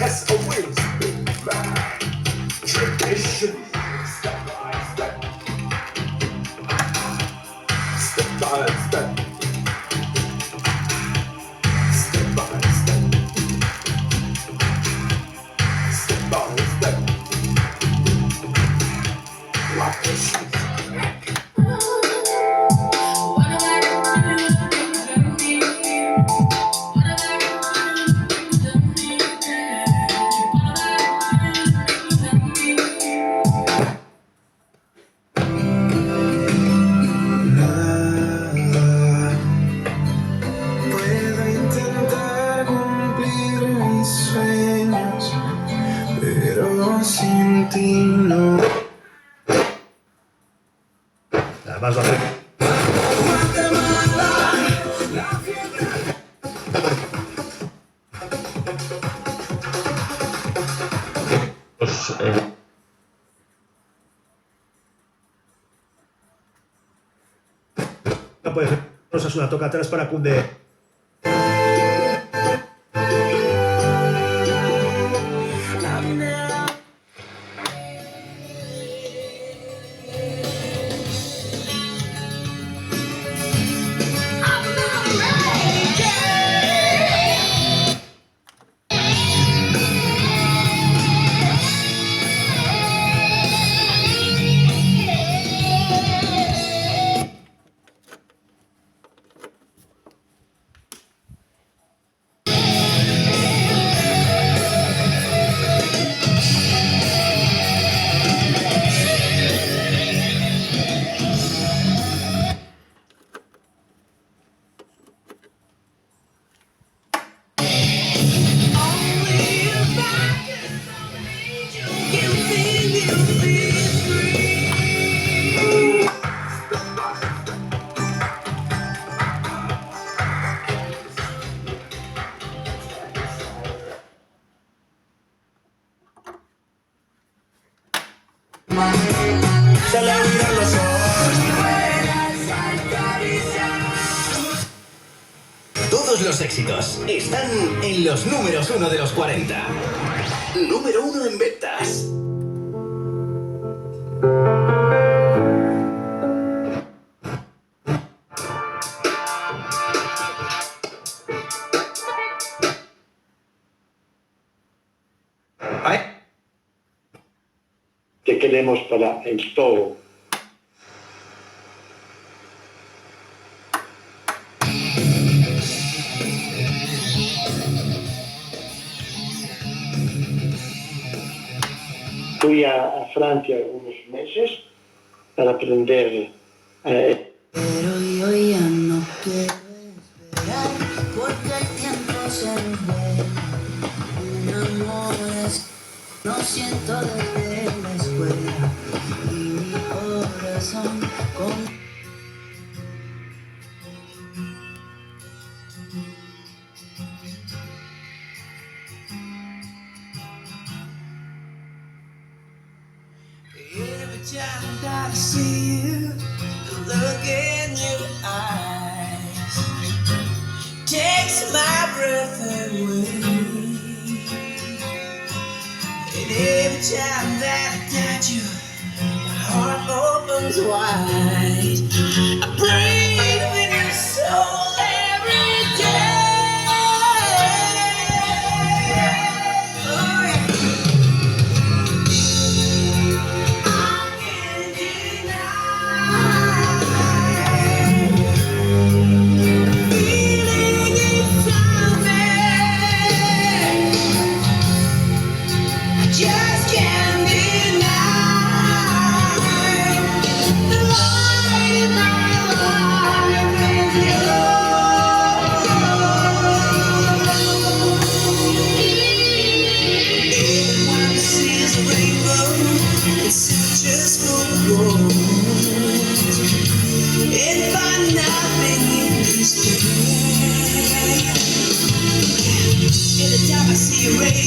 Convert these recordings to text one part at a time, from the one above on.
Has always been my tradition. Step by step, step by step, step by step, step by step, like a sheep. Sin ti no. Además va a ser... No puede ser. Osasuna toca atrás para Koundé. Todos los éxitos están en los números 1 de los 40. Número 1 en ventas. Que queremos para el todo. Fui a Francia unos meses para aprender. Pero yo ya no quiero esperar porque el tiempo se nos vuela. Un amor es, no siento desde la escuela y mi corazón con... Every time that I see you, the look in your eyes takes my breath away. And every time that I touch you, my heart opens wide. I breathe in your soul every day. Just can't deny the light in my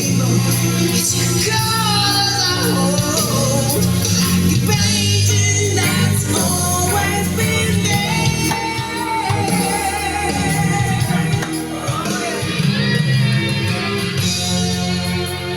It's your cause I hold. You